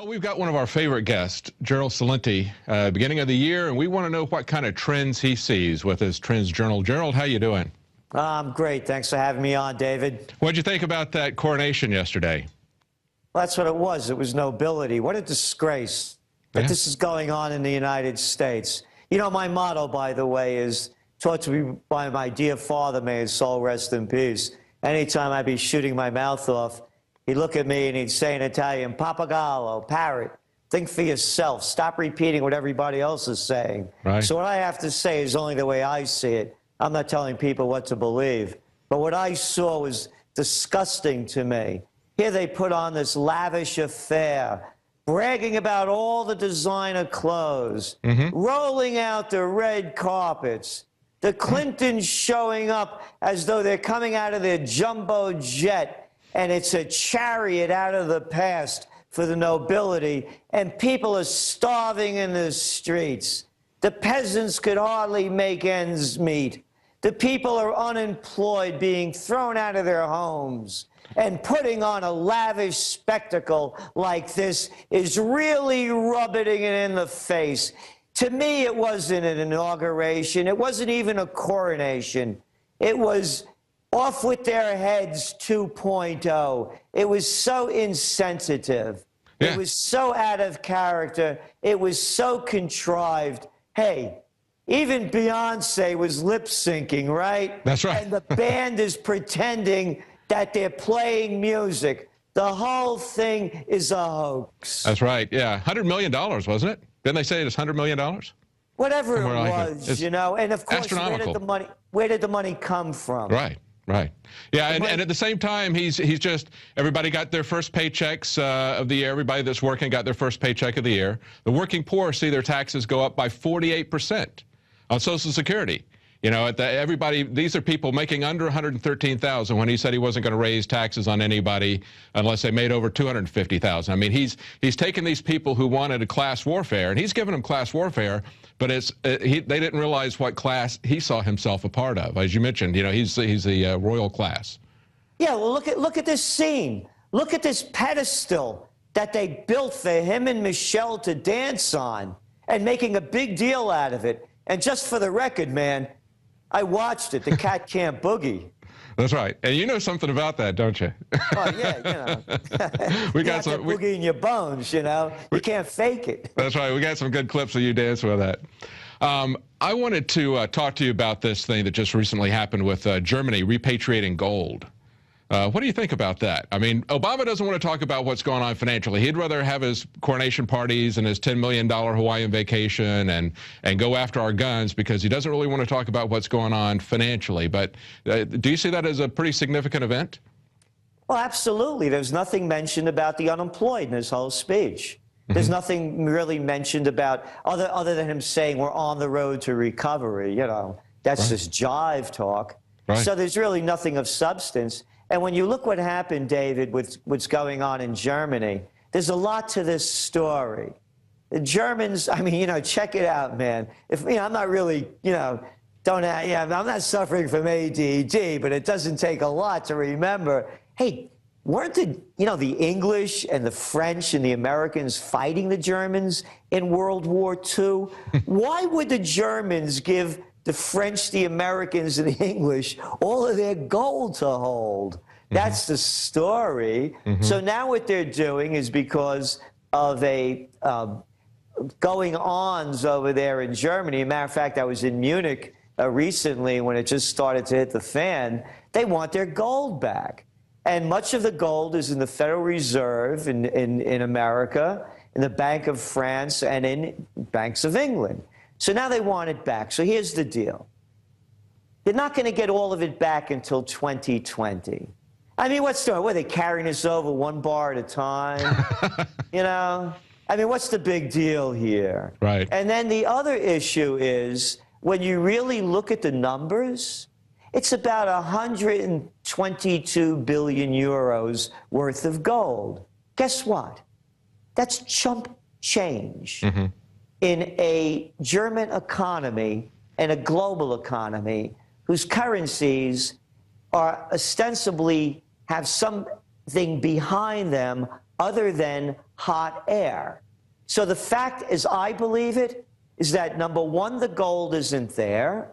Well, we've got one of our favorite guests, Gerald Celente, beginning of the year, and we want to know what kind of trends he sees with his TrendsJournal. Gerald, how you doing? I'm great. Thanks for having me on, David. What'd you think about that coronation yesterday? Well, that's what it was. It was nobility. What a disgrace that this is going on in the United States. You know, my motto, by the way, is taught to me by my dear father, may his soul rest in peace. Anytime I'd be shooting my mouth off, he'd look at me and he'd say in Italian, Papagallo, parrot, think for yourself. Stop repeating what everybody else is saying. Right. So what I have to say is only the way I see it. I'm not telling people what to believe. But what I saw was disgusting to me. Here they put on this lavish affair, bragging about all the designer clothes, rolling out the red carpets, the Clintons showing up as though they're coming out of their jumbo jet, and it's a chariot out of the past for the nobility, and people are starving in the streets. The peasants could hardly make ends meet. The people are unemployed, being thrown out of their homes. And putting on a lavish spectacle like this is really rubbing it in the face. To me, it wasn't an inauguration. It wasn't even a coronation. It was off with their heads 2.0. It was so insensitive. Yeah. It was so out of character. It was so contrived. Hey, even Beyonce was lip syncing, right? That's right. And the band is pretending that they're playing music. The whole thing is a hoax. That's right. Yeah, $100 million, wasn't it? Didn't they say it was $100 million? Whatever it was, you know. And of course, where did the money come from? Right. Right. Yeah, and at the same time, he's just, everybody got their first paychecks of the year. Everybody that's working got their first paycheck of the year. The working poor see their taxes go up by 48% on Social Security. You know, these are people making under $113,000 when he said he wasn't going to raise taxes on anybody unless they made over $250,000. I mean, he's taken these people who wanted a class warfare, and he's given them class warfare, but they didn't realize what class he saw himself a part of. As you mentioned, you know, he's the royal class. Yeah, well, look at this scene. Look at this pedestal that they built for him and Michelle to dance on, and making a big deal out of it. And just for the record, man, I watched it. The cat can't boogie. That's right. And you know something about that, don't you? Oh, yeah, you know. We got some boogie in your bones, you know. You can't fake it. That's right. We got some good clips of you dancing with that. I wanted to talk to you about this thing that just recently happened with Germany repatriating gold. What do you think about that? I mean, Obama doesn't want to talk about what's going on financially. He'd rather have his coronation parties and his $10 million Hawaiian vacation and go after our guns because he doesn't really want to talk about what's going on financially. But do you see that as a pretty significant event? Well, absolutely. There's nothing mentioned about the unemployed in his whole speech. There's nothing really mentioned about, other than him saying we're on the road to recovery. You know, that's just jive talk. Right. So there's really nothing of substance. And when you look what happened, David, with what's going on in Germany, there's a lot to this story. The Germans, I mean, you know, check it out, man. I'm not really, you know, I'm not suffering from ADD, but it doesn't take a lot to remember. Hey, weren't the English and the French and the Americans fighting the Germans in World War II? Why would the Germans give the French, the Americans, and the English all of their gold to hold? That's the story. So now what they're doing is because of a going-ons over there in Germany. As a matter of fact, I was in Munich recently when it just started to hit the fan. They want their gold back. And much of the gold is in the Federal Reserve in America, in the Bank of France, and in banks of England. So now they want it back. So here's the deal. They're not going to get all of it back until 2020. I mean, what's the, what are they carrying us over one bar at a time? You know? I mean, what's the big deal here? Right. And then the other issue is, when you really look at the numbers, it's about 122 billion euros worth of gold. Guess what? That's chump change. In a German economy and a global economy whose currencies are ostensibly have something behind them other than hot air. So the fact, as I believe it, is that number one, the gold isn't there.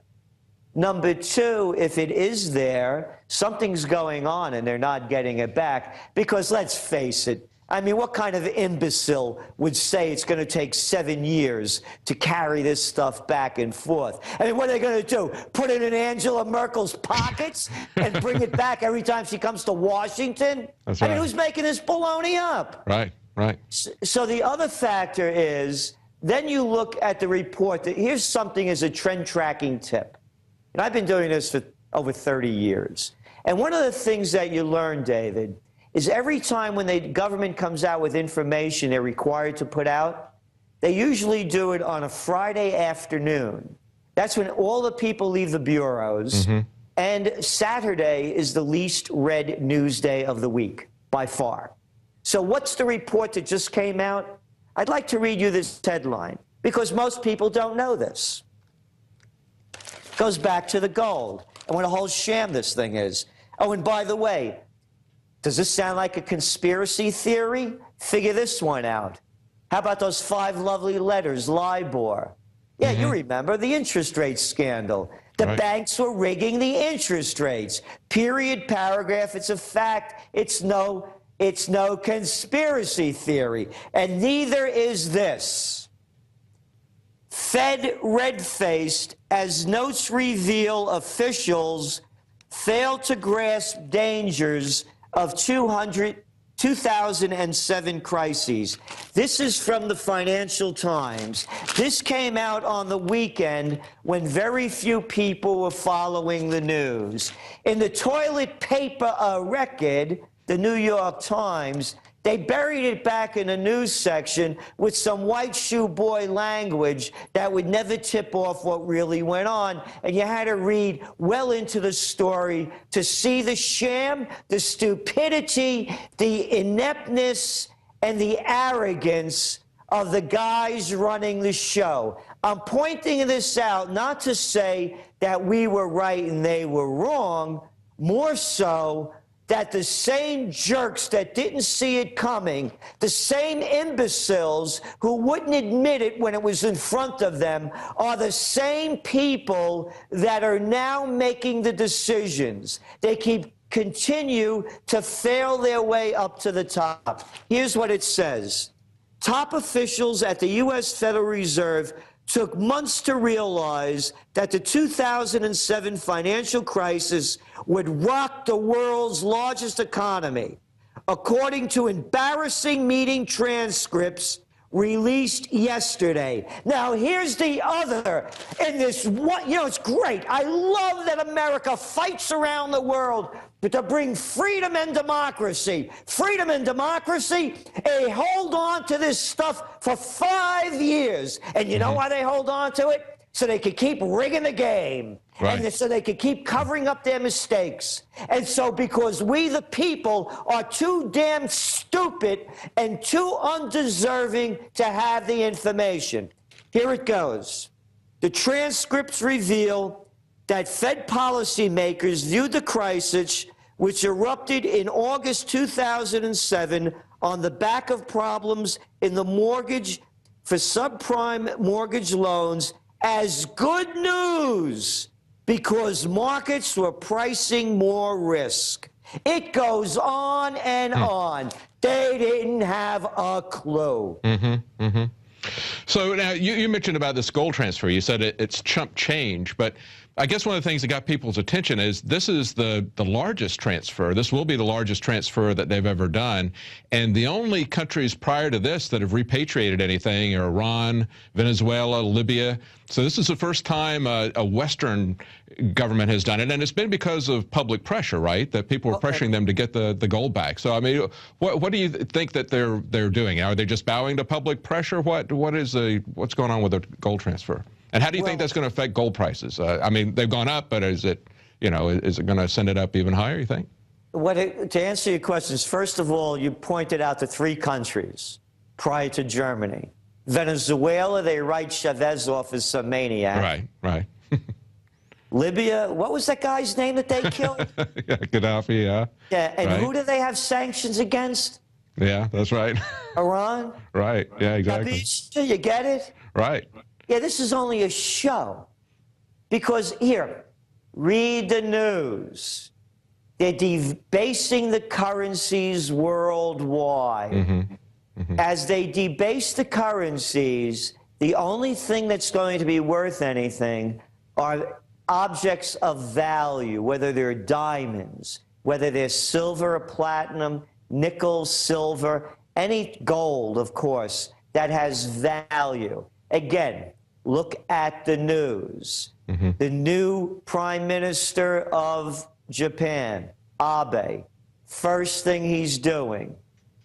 Number two, if it is there, something's going on and they're not getting it back. Because let's face it, I mean, what kind of imbecile would say it's going to take 7 years to carry this stuff back and forth? I mean, what are they going to do? Put it in Angela Merkel's pockets and bring it back every time she comes to Washington? That's I right. mean, who's making this baloney up? Right, right. So the other factor is, then you look at the report. Here's something as a trend tracking tip. And I've been doing this for over 30 years. And one of the things that you learn, David, is every time when the government comes out with information they're required to put out, they usually do it on a Friday afternoon. That's when all the people leave the bureaus. Mm-hmm. And Saturday is the least read news day of the week, by far. So what's the report that just came out? I'd like to read you this headline, because most people don't know this. Goes back to the gold and what a whole sham this thing is. Oh, and by the way, does this sound like a conspiracy theory? Figure this one out. How about those 5 lovely letters, LIBOR? Yeah, you remember the interest rate scandal. The banks were rigging the interest rates. Period, paragraph, it's a fact. It's no conspiracy theory. And neither is this. Fed red-faced as notes reveal officials fail to grasp dangers of 2007 crises. This is from the Financial Times. This came out on the weekend when very few people were following the news. In the toilet paper record, the New York Times, they buried it back in the news section with some white shoe boy language that would never tip off what really went on. And you had to read well into the story to see the sham, the stupidity, the ineptness, and the arrogance of the guys running the show. I'm pointing this out not to say that we were right and they were wrong, more so that the same jerks that didn't see it coming, the same imbeciles who wouldn't admit it when it was in front of them, are the same people that are now making the decisions. They continue to fail their way up to the top. Here's what it says. Top officials at the U.S. Federal Reserve took months to realize that the 2007 financial crisis would rock the world's largest economy, according to embarrassing meeting transcripts released yesterday. Now, here's the other in this one. You know, it's great. I love that America fights around the world to bring freedom and democracy. Freedom and democracy, they hold on to this stuff for 5 years. And you know why they hold on to it? So they could keep rigging the game. Right. And so they could keep covering up their mistakes. And so because we, the people, are too damn stupid and too undeserving to have the information. Here it goes. The transcripts reveal that Fed policymakers viewed the crisis, which erupted in August 2007 on the back of problems in the mortgage for subprime mortgage loans, as good news because markets were pricing more risk. It goes on and on. They didn't have a clue. So now you mentioned about this gold transfer. You said it's chump change, but I guess one of the things that got people's attention is this is the largest transfer. This will be the largest transfer that they've ever done. And the only countries prior to this that have repatriated anything are Iran, Venezuela, Libya. So this is the first time a Western government has done it. And it's been because of public pressure, right? That people were pressuring them to get the gold back. So, I mean, what do you think that they're doing? Are they just bowing to public pressure? What's going on with the gold transfer? And how do you think that's going to affect gold prices? I mean, they've gone up, but is it going to send it up even higher, you think? To answer your questions, first of all, you pointed out the 3 countries prior to Germany. Venezuela, they write Chavez off as some maniac. Right. Libya, what was that guy's name that they killed? Gaddafi, yeah. Yeah, and right. who do they have sanctions against? Yeah, that's right. Iran? Right. Yeah, exactly. Do you get it? Right. Yeah, this is only a show. Because here, read the news. They're debasing the currencies worldwide. As they debase the currencies, the only thing that's going to be worth anything are objects of value, whether they're diamonds, whether they're silver or platinum, nickel, silver, any gold, of course, that has value. Again, look at the news. The new Prime Minister of Japan, Abe, first thing he's doing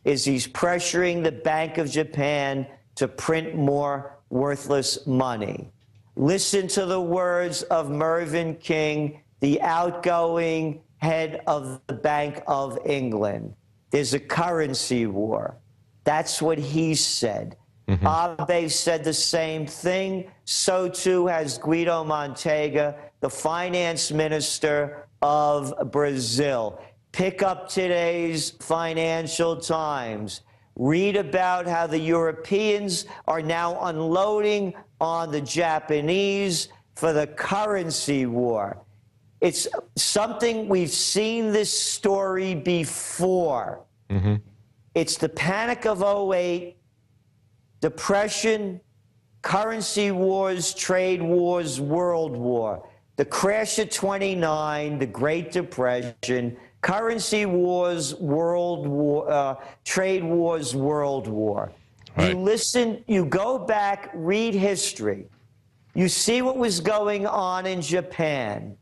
is he's pressuring the Bank of Japan to print more worthless money. Listen to the words of Mervyn King, the outgoing head of the Bank of England. There's a currency war. That's what he said. Abe said the same thing. So too has Guido Montega, the finance minister of Brazil. Pick up today's Financial Times. Read about how the Europeans are now unloading on the Japanese for the currency war. It's something we've seen this story before. It's the panic of '08, depression, currency wars, trade wars, world war. The crash of '29, the Great Depression, currency wars, world war, trade wars, world war. Right. You listen, you go back, read history. You see what was going on in Japan.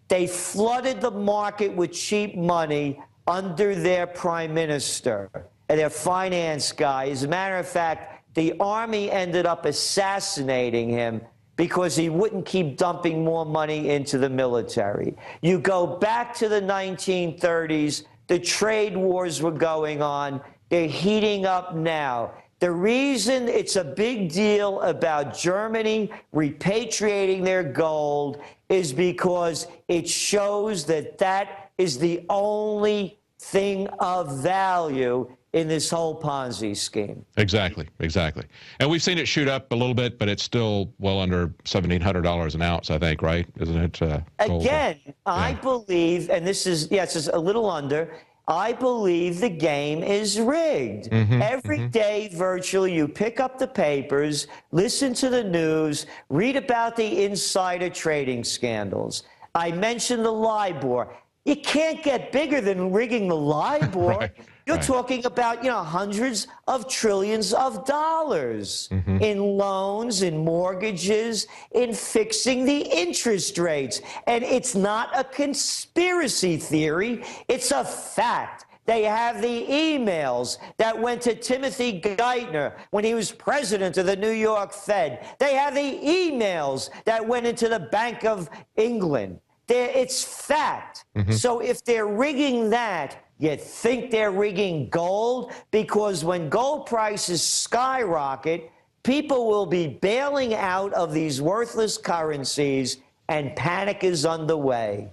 They flooded the market with cheap money under their prime minister and their finance guy. As a matter of fact, the army ended up assassinating him because he wouldn't keep dumping more money into the military. You go back to the 1930s, the trade wars were going on. They're heating up now. The reason it's a big deal about Germany repatriating their gold is because it shows that that is the only thing of value in this whole Ponzi scheme. Exactly, exactly. And we've seen it shoot up a little bit, but it's still well under $1,700 an ounce, I think, right? Isn't it? Again, yeah. I believe, and this is, yes, it's a little under, I believe the game is rigged. Every day, virtually, you pick up the papers, listen to the news, read about the insider trading scandals. I mentioned the LIBOR. You can't get bigger than rigging the LIBOR. You're talking about, you know, hundreds of trillions of dollars in loans, in mortgages, in fixing the interest rates. And it's not a conspiracy theory. It's a fact. They have the emails that went to Timothy Geithner when he was president of the New York Fed. They have the emails that went into the Bank of England. It's fact. So if they're rigging that, you think they're rigging gold? Because when gold prices skyrocket, people will be bailing out of these worthless currencies, and panic is underway.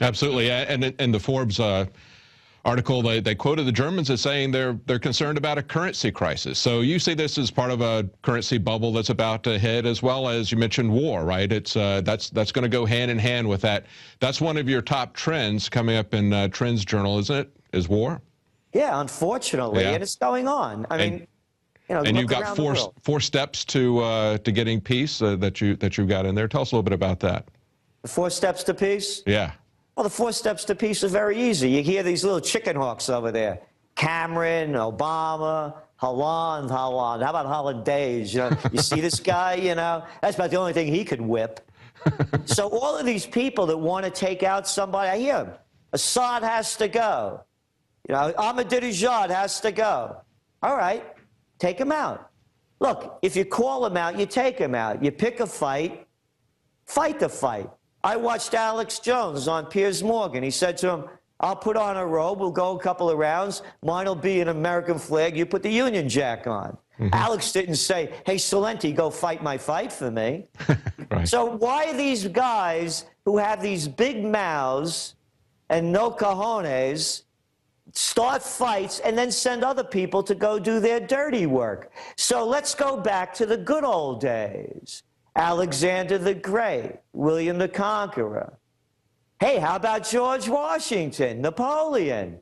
Absolutely. And in the Forbes article, they quoted the Germans as saying they're concerned about a currency crisis. So you see this as part of a currency bubble that's about to hit, as well as you mentioned war, right? It's that's going to go hand in hand with that. That's one of your top trends coming up in TrendsJournal, isn't it? Is war? Yeah, unfortunately, and it's going on. I mean, you know, and you've got four steps to getting peace that you've got in there. Tell us a little bit about that. The 4 steps to peace? Yeah. Well, the 4 steps to peace are very easy. You hear these little chicken hawks over there. Cameron, Obama, Holland. How about Hollandaise? You know, you see this guy, you know, that's about the only thing he could whip. So all of these people that want to take out somebody, I hear them. Assad has to go. You know, Ahmadinejad has to go. All right, take him out. Look, if you call him out, you take him out. You pick a fight, fight the fight. I watched Alex Jones on Piers Morgan. He said to him, I'll put on a robe, we'll go a couple of rounds, mine will be an American flag, you put the Union Jack on. Alex didn't say, hey, Celente, go fight my fight for me. So why are these guys who have these big mouths and no cojones, start fights, and then send other people to go do their dirty work. So let's go back to the good old days. Alexander the Great, William the Conqueror. Hey, how about George Washington, Napoleon?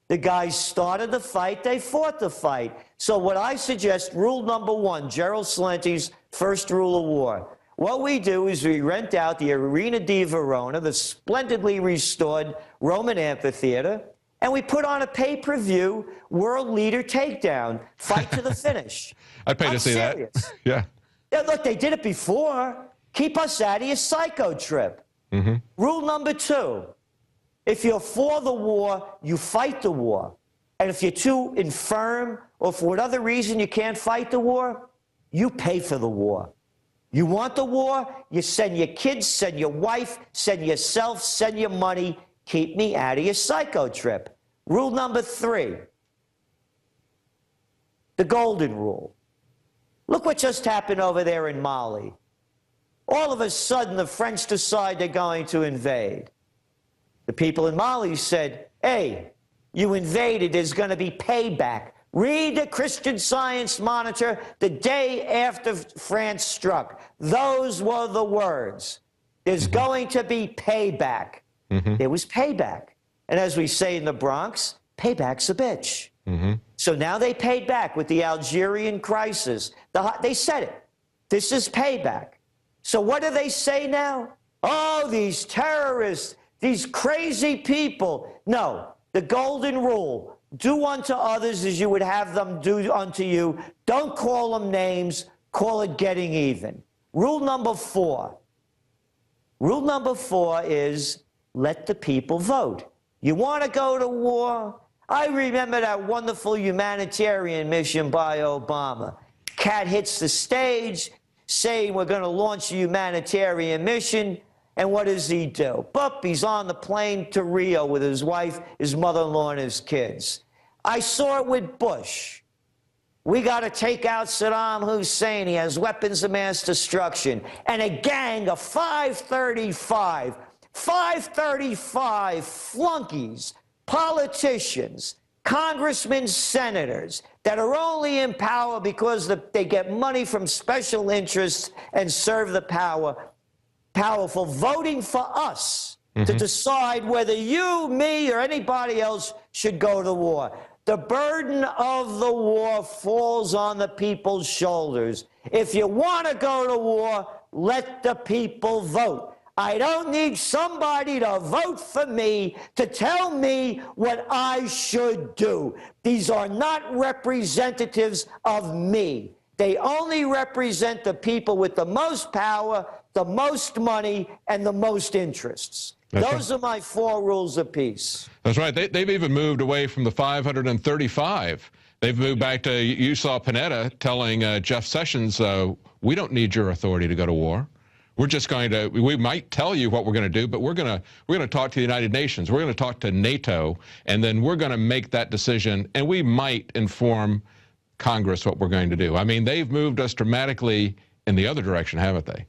The guys started the fight, they fought the fight. So what I suggest, rule number one, Gerald Celente's first rule of war. What we do is we rent out the Arena di Verona, the splendidly restored Roman amphitheater, and we put on a pay-per-view world leader takedown, fight to the finish. I'd pay to see serious. that. Yeah. Yeah. Look, they did it before. Keep us out of your psycho trip. Mm-hmm. Rule number two, if you're for the war, you fight the war. And if you're too infirm or for whatever reason you can't fight the war, you pay for the war. You want the war, you send your kids, send your wife, send yourself, send your money. Keep me out of your psycho trip. Rule number three, the golden rule. Look what just happened over there in Mali. All of a sudden, the French decide they're going to invade. The people in Mali said, hey, you invaded, there's going to be payback. Read the Christian Science Monitor the day after France struck. Those were the words. There's going to be payback. There was payback. And as we say in the Bronx, payback's a bitch. So now they paid back with the Algerian crisis. They said it. This is payback. So what do they say now? Oh, these terrorists, these crazy people. No, the golden rule. Do unto others as you would have them do unto you. Don't call them names. Call it getting even. Rule number four. Rule number four is let the people vote. You want to go to war? I remember that wonderful humanitarian mission by Obama. Cat hits the stage saying we're going to launch a humanitarian mission. And what does he do? Boop, he's on the plane to Rio with his wife, his mother-in-law, and his kids. I saw it with Bush. We got to take out Saddam Hussein. He has weapons of mass destruction. And a gang of 535 flunkies, politicians, congressmen, senators that are only in power because they get money from special interests and serve the powerful, voting for us to decide whether you, me, or anybody else should go to war. The burden of the war falls on the people's shoulders. If you want to go to war, let the people vote. I don't need somebody to vote for me to tell me what I should do. These are not representatives of me. They only represent the people with the most power, the most money, and the most interests. Those are my four rules of peace. That's right. They've even moved away from the 535. They've moved back to, you saw Panetta telling Jeff Sessions, we don't need your authority to go to war. We're just going to, we might tell you what we're going to do, but we're going to talk to the United Nations. We're going to talk to NATO, and then we're going to make that decision, and we might inform Congress what we're going to do. I mean, they've moved us dramatically in the other direction, haven't they?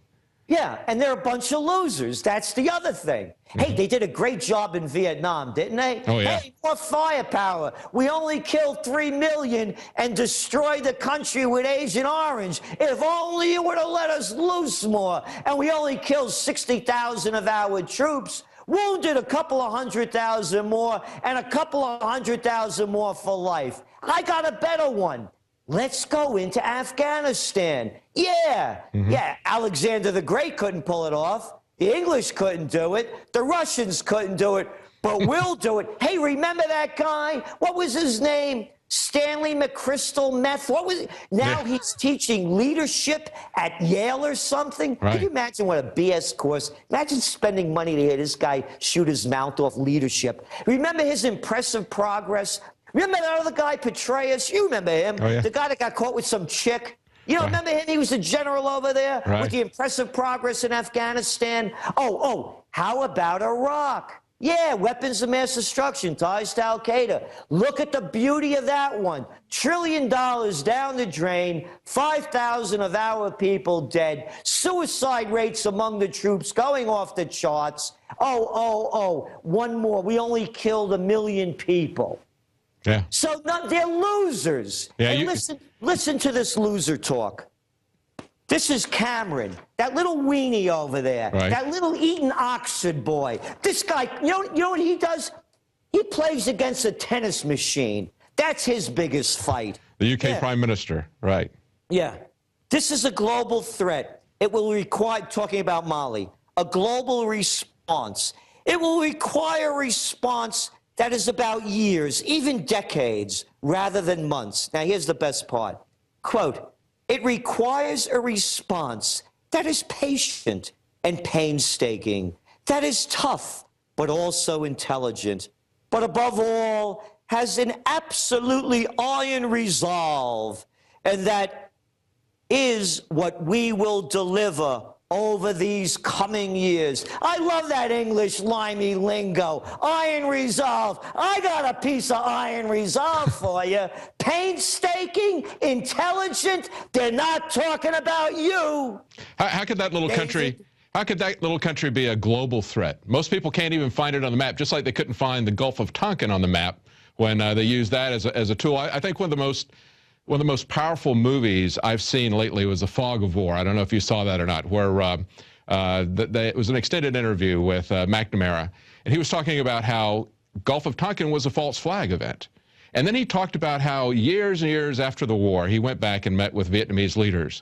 Yeah, and they're a bunch of losers. That's the other thing. Hey, they did a great job in Vietnam, didn't they? Oh, yeah. Hey, more firepower. We only killed 3 million and destroyed the country with Agent Orange. If only you would have let us loose more. And we only killed 60,000 of our troops, wounded a couple of 100,000 more, and a couple of 100,000 more for life. I got a better one. Let's go into Afghanistan. Yeah, yeah, Alexander the Great couldn't pull it off. The English couldn't do it. The Russians couldn't do it, but we'll do it. Hey, remember that guy? What was his name? Stanley McChrystal Meth. What was it? Now he's teaching leadership at Yale or something. Right. Can you imagine what a BS course? Imagine spending money to hear this guy shoot his mouth off leadership. Remember his impressive progress? Remember that other guy, Petraeus? You remember him? Oh, yeah. The guy that got caught with some chick? You don't remember him? He was a general over there with the impressive progress in Afghanistan. Oh, how about Iraq? Yeah, weapons of mass destruction, ties to Al-Qaeda. Look at the beauty of that one. $1 trillion down the drain, 5,000 of our people dead, suicide rates among the troops going off the charts. Oh, one more. We only killed 1 million people. Yeah. So they're losers. Yeah, And listen to this loser talk. This is Cameron, that little weenie over there, right. that little Eton Oxford boy. This guy, you know what he does? He plays against a tennis machine. That's his biggest fight. The UK Prime Minister, right. Yeah. This is a global threat. It will require, talking about Mali, a global response. It will require a response that is about years, even decades, rather than months. Now, here's the best part. Quote, it requires a response that is patient and painstaking, that is tough, but also intelligent, but above all, has an absolutely iron resolve, and that is what we will deliver over these coming years. I love that English limey lingo. Iron resolve. I got a piece of iron resolve for you. Painstaking, intelligent. They're not talking about you. How could that little country... How could that little country be a global threat? Most people can't even find it on the map, just like they couldn't find the Gulf of Tonkin on the map when they used that as a tool. I think one of the most powerful movies I've seen lately was The Fog of War. I don't know if you saw that or not, where it was an extended interview with McNamara, and he was talking about how Gulf of Tonkin was a false flag event. And then he talked about how years and years after the war, he went back and met with Vietnamese leaders.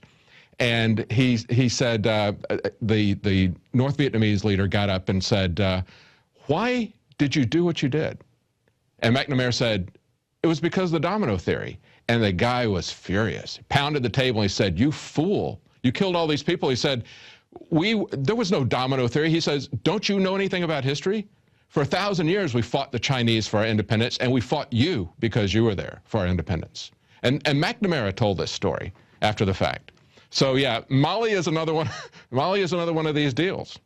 And he said, the North Vietnamese leader got up and said, why did you do what you did? And McNamara said, it was because of the domino theory. And the guy was furious. He pounded the table and he said, you fool, you killed all these people. He said, there was no domino theory. He says, don't you know anything about history? For 1,000 years, we fought the Chinese for our independence, and we fought you because you were there for our independence. And McNamara told this story after the fact. So yeah, Mali is another one. Mali is another one of these deals.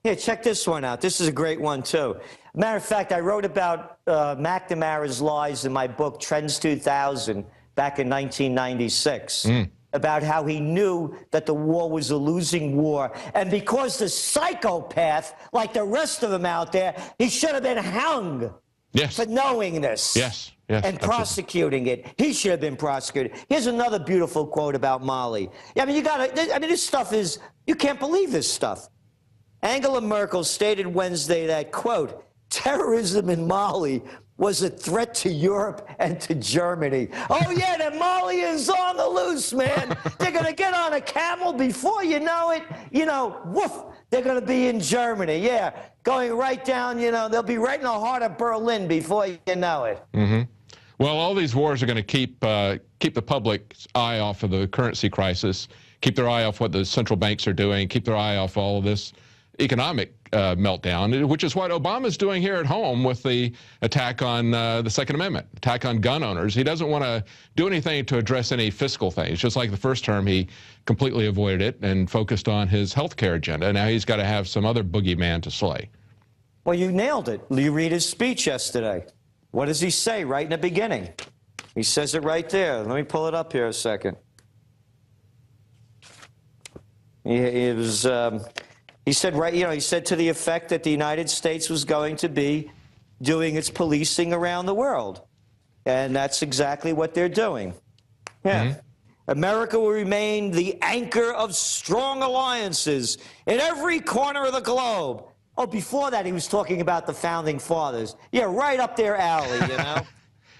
Yeah, check this one out. This is a great one too. Matter of fact, I wrote about McNamaras Lies in my book Trends 2000 back in 1996. About how he knew that the war was a losing war, and because the psychopath, like the rest of them out there, he should have been hung. Yes. For knowing this. Yes. Yes, and prosecuting it. He should have been prosecuted. Here's another beautiful quote about Mali. I mean, this stuff is, you can't believe this stuff. Angela Merkel stated Wednesday that, quote, terrorism in Mali was a threat to Europe and to Germany. Oh, yeah, the Mali is on the loose, man. They're going to get on a camel before you know it. You know, woof, they're going to be in Germany. Yeah, going right down, you know, they'll be right in the heart of Berlin before you know it. Mm-hmm. Well, all these wars are going to keep the public's eye off of the currency crisis, keep their eye off what the central banks are doing, keep their eye off all of this economic meltdown, which is what Obama's doing here at home with the attack on the Second Amendment, attack on gun owners. He doesn't want to do anything to address any fiscal things. Just like the first term, he completely avoided it and focused on his health care agenda. Now he's got to have some other boogeyman to slay. Well, you nailed it. You read his speech yesterday. What does he say right in the beginning? He says it right there. Let me pull it up here a second. He said, right, you know, he said to the effect that the United States was going to be doing its policing around the world. And that's exactly what they're doing. Yeah. Mm-hmm. America will remain the anchor of strong alliances in every corner of the globe. Oh, before that, he was talking about the Founding Fathers. Yeah, right up their alley, you know.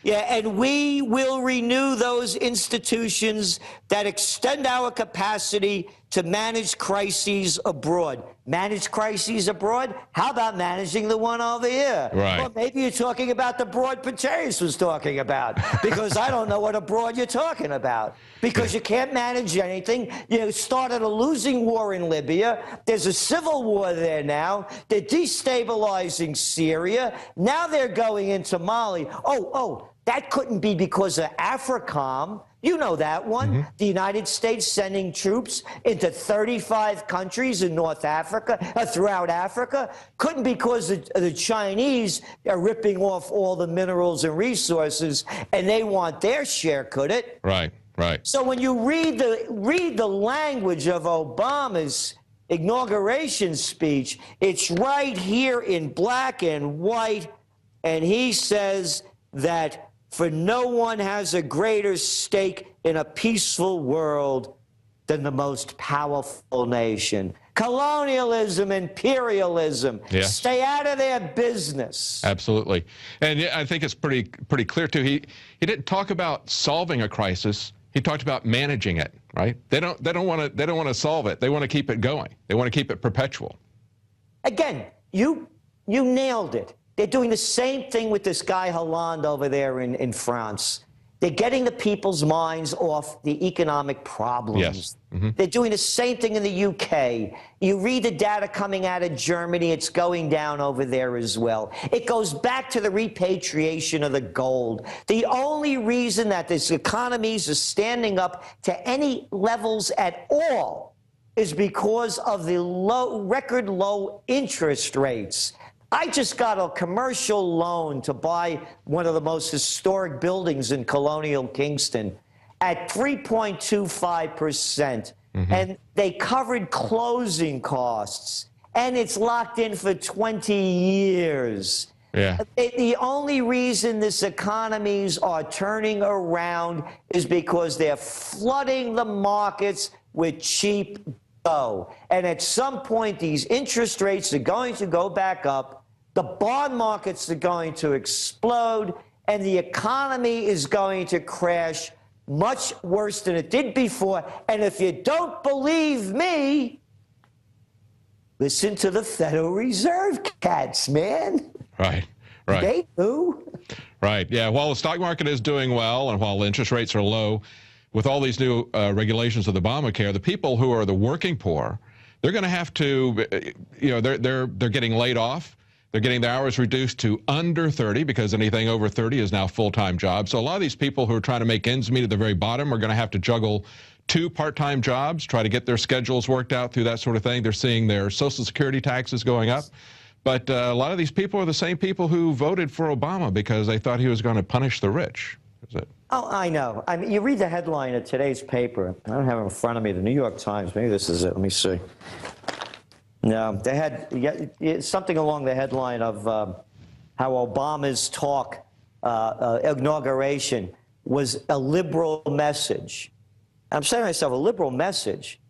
Yeah, and we will renew those institutions that extend our capacity to manage crises abroad. Manage crises abroad? How about managing the one over here? Right. Well, maybe you're talking about the broad Petraeus was talking about, because I don't know what abroad you're talking about. Because you can't manage anything. You started a losing war in Libya. There's a civil war there now. They're destabilizing Syria. Now they're going into Mali. Oh, that couldn't be because of AFRICOM. You know that one. Mm-hmm. The United States sending troops into 35 countries in North Africa, throughout Africa. Couldn't be because the Chinese are ripping off all the minerals and resources, and they want their share, could it? Right, right. So when you read the language of Obama's inauguration speech, it's right here in black and white, and he says that for no one has a greater stake in a peaceful world than the most powerful nation. Colonialism, imperialism, yes. Stay out of their business. Absolutely. And I think it's pretty clear, too. He didn't talk about solving a crisis. He talked about managing it, right? They don't want to solve it. They want to keep it going. They want to keep it perpetual. Again, you nailed it. They're doing the same thing with this guy Hollande over there in France. They're getting the people's minds off the economic problems. Yes. Mm-hmm. They're doing the same thing in the UK. You read the data coming out of Germany, it's going down over there as well. It goes back to the repatriation of the gold. The only reason that these economies are standing up to any levels at all is because of the record low interest rates. I just got a commercial loan to buy one of the most historic buildings in colonial Kingston at 3.25%. Mm-hmm. And they covered closing costs. And it's locked in for 20 years. Yeah. The only reason this economies are turning around is because they're flooding the markets with cheap dough. And at some point, these interest rates are going to go back up. The bond markets are going to explode, and the economy is going to crash much worse than it did before. And if you don't believe me, listen to the Federal Reserve cats, man. Right, right. They do. Right, yeah. While the stock market is doing well and while interest rates are low, with all these new regulations of Obamacare, the people who are the working poor, they're going to have to, they're getting laid off. They're getting their hours reduced to under 30 because anything over 30 is now full-time jobs. So a lot of these people who are trying to make ends meet at the very bottom are going to have to juggle 2 part-time jobs, try to get their schedules worked out through that sort of thing. They're seeing their Social Security taxes going up. But a lot of these people are the same people who voted for Obama because they thought he was going to punish the rich. Is it? Oh, I know. I mean, you read the headline of today's paper. I don't have it in front of me. The New York Times. Maybe this is it. Let me see. No, they had something along the headline of how Obama's talk, inauguration, was a liberal message. I'm saying to myself, a liberal message.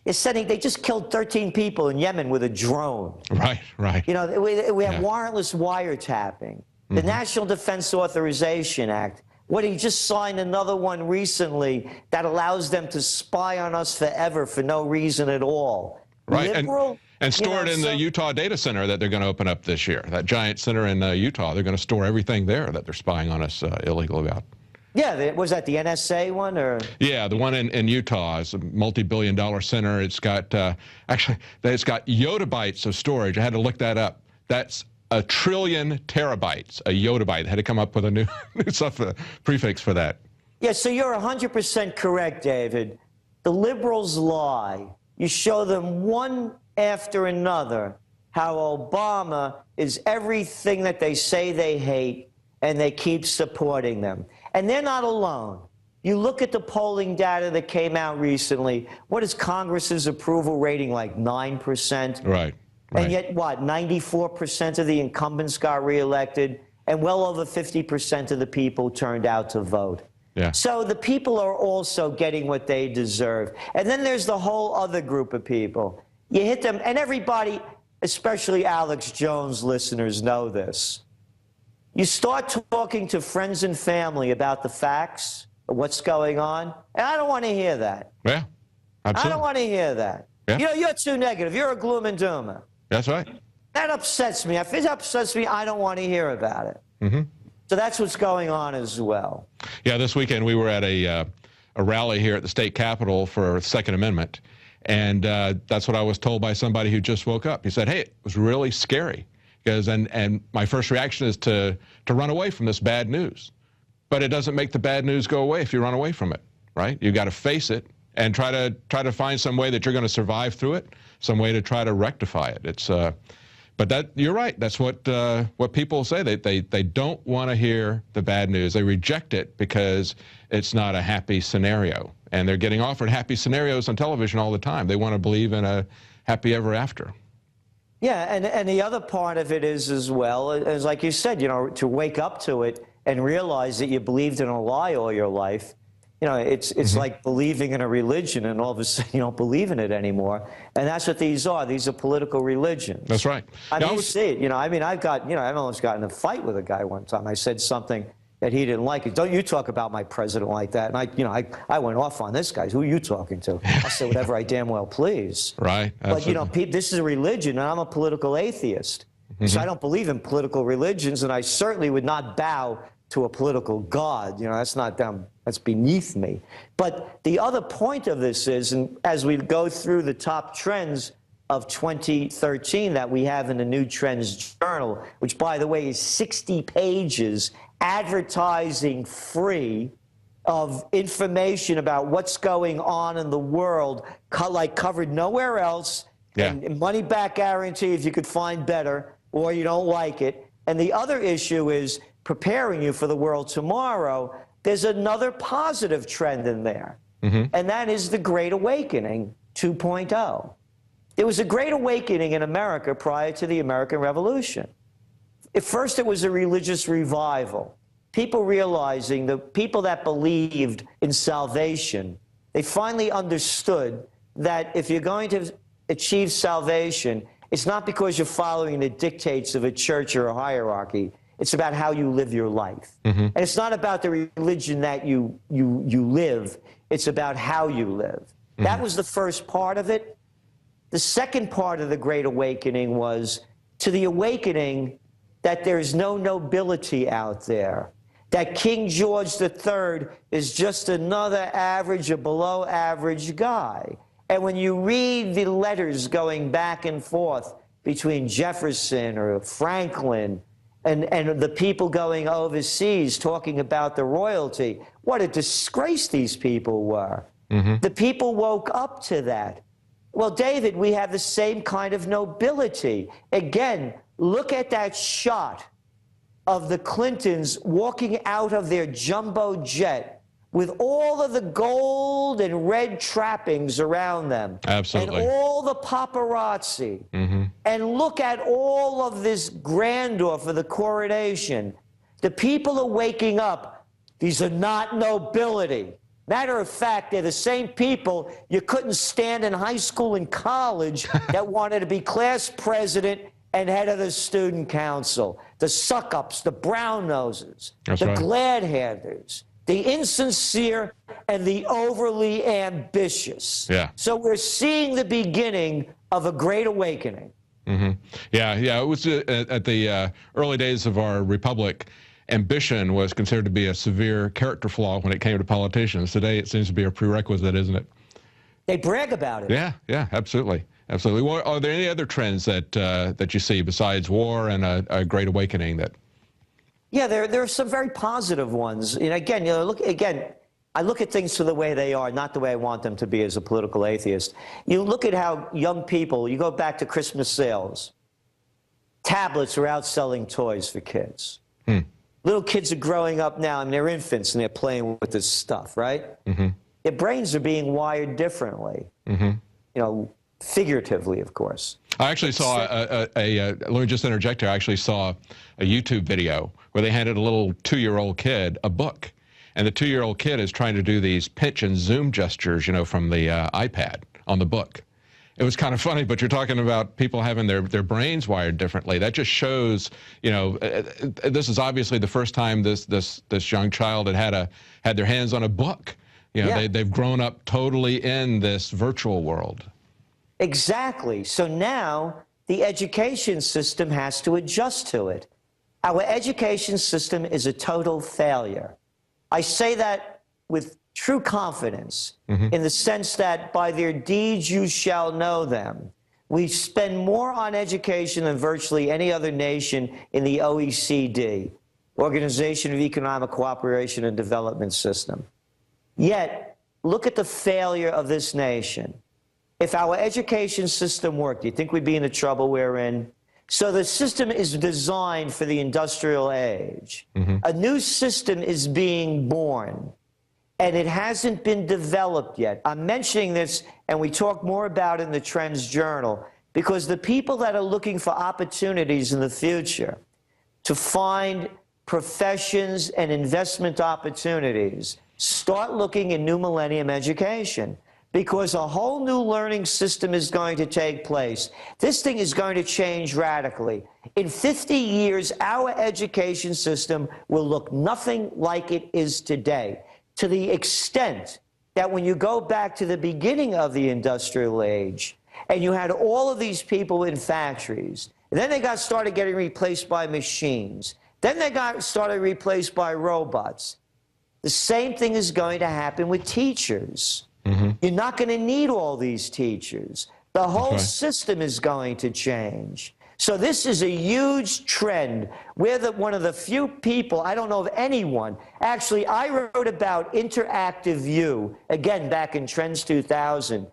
It's saying they just killed 13 people in Yemen with a drone. Right, right. You know, we have warrantless wiretapping. The National Defense Authorization Act. What, he just signed another one recently that allows them to spy on us forever for no reason at all. Right, Liberal, and store it in the Utah data center that they're going to open up this year. That giant center in Utah, they're going to store everything there that they're spying on us illegally about. Yeah, was that the NSA one? Or? Yeah, the one in Utah is a multi-billion-dollar center. It's got, actually, it's got yottabytes of storage. I had to look that up. That's 1 trillion terabytes, a yottabyte. I had to come up with a new prefix for that. Yeah, so you're 100% correct, David. The liberals lie. You show them one after another how Obama is everything that they say they hate, and they keep supporting them. And they're not alone. You look at the polling data that came out recently. What is Congress's approval rating, like 9%? Right. And yet, what, 94% of the incumbents got reelected, and well over 50% of the people turned out to vote. Yeah. So the people are also getting what they deserve. And then there's the whole other group of people. You hit them, and everybody, especially Alex Jones listeners, know this. You start talking to friends and family about the facts of what's going on, and I don't want to hear that. Yeah, absolutely. I don't want to hear that. Yeah. You know, you're too negative. You're a gloom and doomer. That's right. That upsets me. If it upsets me, I don't want to hear about it. Mm-hmm. So that's what's going on as well. Yeah, this weekend we were at a rally here at the state capitol for the Second Amendment, and that's what I was told by somebody who just woke up. He said, hey, it was really scary, because and my first reaction is to run away from this bad news. But it doesn't make the bad news go away if you run away from it, right? You got to face it and try to find some way that you're going to survive through it, some way to try to rectify it. It's but that, you're right. That's what people say. They don't want to hear the bad news. They reject it because it's not a happy scenario. And they're getting offered happy scenarios on television all the time. They want to believe in a happy ever after. Yeah, and the other part of it is as well, is like you said, you know, to wake up to it, and realize that you believed in a lie all your life, you know, it's like believing in a religion and all of a sudden you don't believe in it anymore. And that's what these are. These are political religions. That's right. I mean, you see it. You know, I mean, I've almost gotten in a fight with a guy one time. I said something that he didn't like. Don't you talk about my president like that. And I went off on this guy. Who are you talking to? I'll say whatever I damn well please. Right. Absolutely. But, you know, this is a religion, and I'm a political atheist. So I don't believe in political religions, and I certainly would not bow to a political god. You know, that's beneath me. But the other point of this is, and as we go through the top trends of 2013 that we have in the new Trends Journal, which, by the way, is 60 pages, advertising free, of information about what's going on in the world, like covered nowhere else, and money back guarantee if you could find better, or you don't like it. And the other issue is preparing you for the world tomorrow. There's another positive trend in there, and that is the Great Awakening 2.0. There was a Great Awakening in America prior to the American Revolution. At first, it was a religious revival. People realizing, the people that believed in salvation, they finally understood that if you're going to achieve salvation, it's not because you're following the dictates of a church or a hierarchy. It's about how you live your life. And it's not about the religion that you live. It's about how you live. That was the first part of it. The second part of the Great Awakening was to the awakening that there's no nobility out there, that King George III is just another average or below average guy. And when you read the letters going back and forth between Jefferson or Franklin and the people going overseas talking about the royalty, what a disgrace these people were. The people woke up to that. Well, David, we have the same kind of nobility. Again, look at that shot of the Clintons walking out of their jumbo jet with all of the gold and red trappings around them. Absolutely. And all the paparazzi. And look at all of this grandeur for the coronation. The people are waking up. These are not nobility. Matter of fact, they're the same people you couldn't stand in high school and college that wanted to be class president and head of the student council. The suck-ups, the brown-noses, the glad-handers, the insincere and the overly ambitious. So we're seeing the beginning of a great awakening. Yeah, it was at the early days of our republic, ambition was considered to be a severe character flaw when it came to politicians. Today it seems to be a prerequisite, isn't it? They brag about it. Yeah, absolutely. Absolutely. Well, are there any other trends that you see besides war and a great awakening that? Yeah, there are some very positive ones. And again, you know, I look at things for the way they are, not the way I want them to be as a political atheist. You look at how young people, you go back to Christmas sales. Tablets are outselling toys for kids. Little kids are growing up now, and they're infants, and they're playing with this stuff, right? Their brains are being wired differently. You know, figuratively, of course. I actually saw let me just interject here. I actually saw a YouTube video where they handed a little 2-year-old kid a book. And the 2-year-old kid is trying to do these pinch and zoom gestures, you know, from the iPad on the book. It was kind of funny, but you're talking about people having their brains wired differently. That just shows, you know, this is obviously the first time this young child had their hands on a book. You know, they've grown up totally in this virtual world. Exactly. So now the education system has to adjust to it. Our education system is a total failure. I say that with true confidence in the sense that by their deeds you shall know them. We spend more on education than virtually any other nation in the OECD, Organization of Economic Cooperation and Development System. Yet, look at the failure of this nation. If our education system worked, do you think we'd be in the trouble we're in? So the system is designed for the industrial age. A new system is being born, and it hasn't been developed yet. I'm mentioning this, and we talk more about it in the Trends Journal, because the people that are looking for opportunities in the future to find professions, and investment opportunities, start looking at new millennium education, because a whole new learning system is going to take place. This thing is going to change radically. In 50 years, our education system will look nothing like it is today, to the extent that when you go back to the beginning of the industrial age, and you had all of these people in factories, and then they started getting replaced by machines, then they started replaced by robots. The same thing is going to happen with teachers. You're not going to need all these teachers. The whole system is going to change. So this is a huge trend. We're one of the few people, I don't know of anyone. Actually, I wrote about interactive view, again, back in Trends 2000,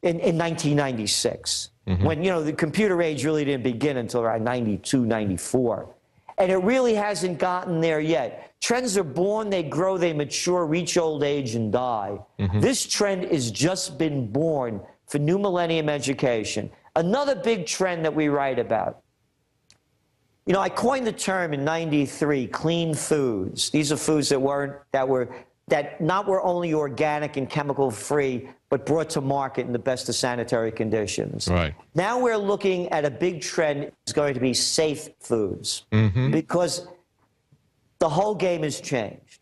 in 1996, when, you know, the computer age really didn't begin until around 92, 94. And it really hasn't gotten there yet. Trends are born, they grow, they mature, reach old age, and die. This trend has just been born for new millennium education. Another big trend that we write about. You know, I coined the term in '93, clean foods. These are foods that were only organic and chemical free, but brought to market in the best of sanitary conditions. Right. Now we're looking at a big trend. It's going to be safe foods, because the whole game has changed.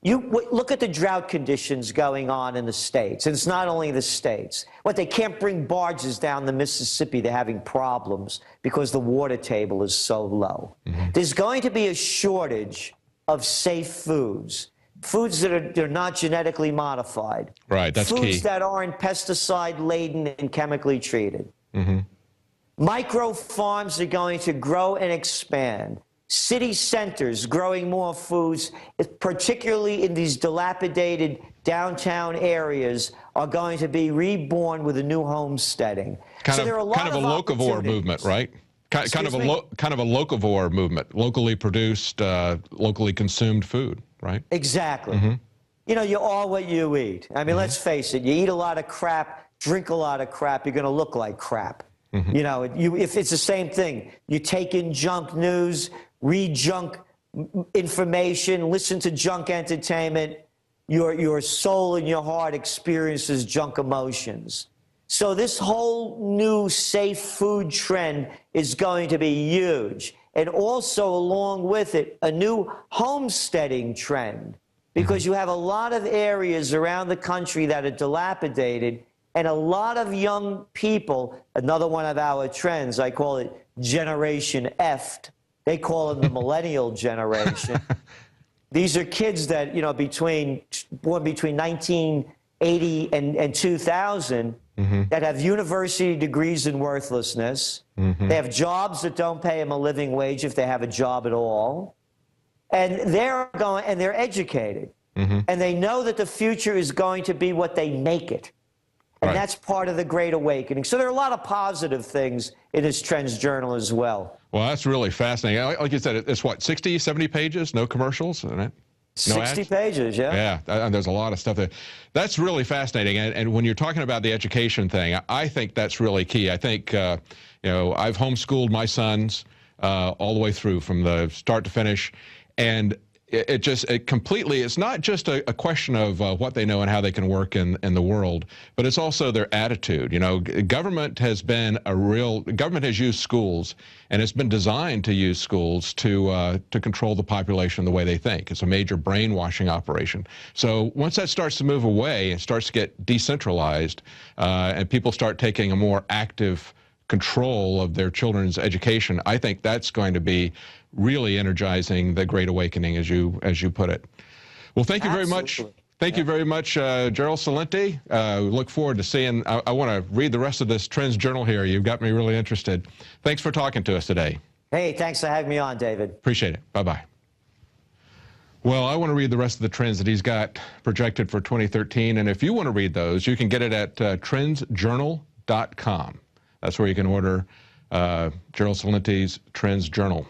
You look at the drought conditions going on in the States, and it's not only the States. What, they can't bring barges down the Mississippi. They're having problems because the water table is so low. There's going to be a shortage of safe foods. Foods that are not genetically modified. Right, that's key. Foods that aren't pesticide-laden and chemically treated. Micro farms are going to grow and expand. City centers growing more foods, particularly in these dilapidated downtown areas, are going to be reborn with a new homesteading. So there are a lot of locavore movement, right? Kind of a locavore movement, locally produced, locally consumed food, right? Exactly. You know, you're all what you eat. I mean, let's face it, you eat a lot of crap, drink a lot of crap, you're going to look like crap. You know, if it's the same thing, you take in junk news, read junk information, listen to junk entertainment, your soul and your heart experiences junk emotions. So this whole new safe food trend is going to be huge. And also along with it, a new homesteading trend, because you have a lot of areas around the country that are dilapidated, and a lot of young people, another one of our trends, I call it Generation F'd. They call them the millennial generation. These are kids that, you know, born between 1980 and 2000, that have university degrees in worthlessness. They have jobs that don't pay them a living wage if they have a job at all. And they're educated. And they know that the future is going to be what they make it. And that's part of the Great Awakening. So there are a lot of positive things in this Trends Journal as well. Well, that's really fascinating. Like you said, it's what, 60, 70 pages, no commercials, isn't it? No 60 pages, yeah. Yeah, there's a lot of stuff there. That's really fascinating. And when you're talking about the education thing, I think that's really key. I think, you know, I've homeschooled my sons all the way through from the start to finish. And it's not just a question of what they know and how they can work in the world, but it's also their attitude. You know, government has used schools, and it's been designed to use schools to control the population the way they think. It's a major brainwashing operation. So once that starts to move away and starts to get decentralized, and people start taking a more active control of their children's education, I think that's going to be really energizing the Great Awakening, as you put it. Well, thank you very much. Thank you very much, Gerald Celente. Look forward to seeing. I want to read the rest of this Trends Journal here. You've got me really interested. Thanks for talking to us today. Hey, thanks for having me on, David. Appreciate it. Bye-bye. Well, I want to read the rest of the trends that he's got projected for 2013, and if you want to read those, you can get it at TrendsJournal.com. That's where you can order Gerald Celente's Trends Journal.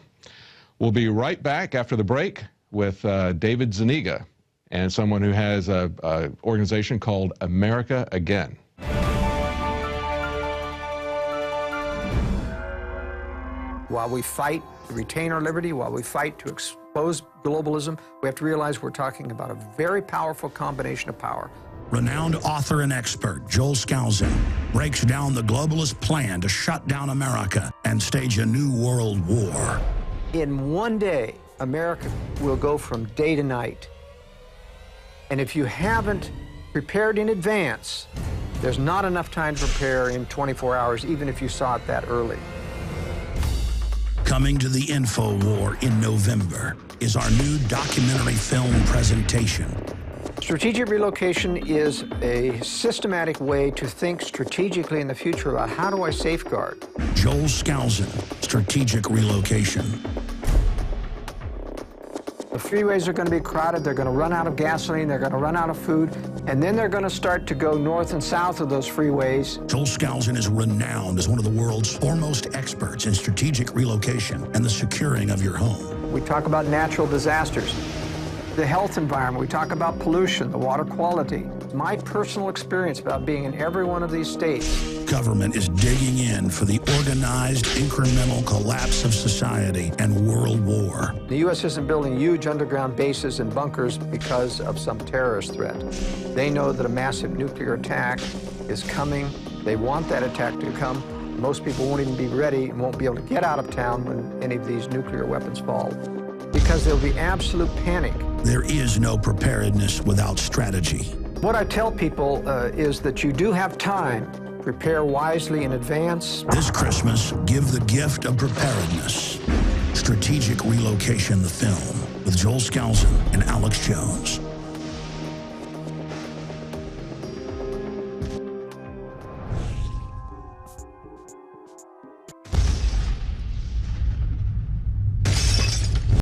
We'll be right back after the break with David Zuniga and someone who has an organization called America Again. While we fight to retain our liberty, while we fight to oppose globalism, we have to realize we're talking about a very powerful combination of power. Renowned author and expert Joel Celente breaks down the globalist plan to shut down America and stage a new world war. In one day, America will go from day to night. And if you haven't prepared in advance, there's not enough time to prepare in 24 hours, even if you saw it that early. Coming to the InfoWars in November is our new documentary film presentation. Strategic relocation is a systematic way to think strategically in the future about how do I safeguard. Joel Celente, Strategic Relocation. The freeways are going to be crowded, they're going to run out of gasoline, they're going to run out of food, and then they're going to start to go north and south of those freeways. Joel Celente is renowned as one of the world's foremost experts in strategic relocation and the securing of your home. We talk about natural disasters, the health environment, we talk about pollution, the water quality. My personal experience about being in every one of these states. Government is digging in for the organized, incremental collapse of society and world war. The U.S. isn't building huge underground bases and bunkers because of some terrorist threat. They know that a massive nuclear attack is coming. They want that attack to come. Most people won't even be ready and won't be able to get out of town when any of these nuclear weapons fall, because there'll be absolute panic. There is no preparedness without strategy. What I tell people is that you do have time. Prepare wisely in advance. This Christmas, give the gift of preparedness. Strategic Relocation, the film, with Joel Celente and Alex Jones.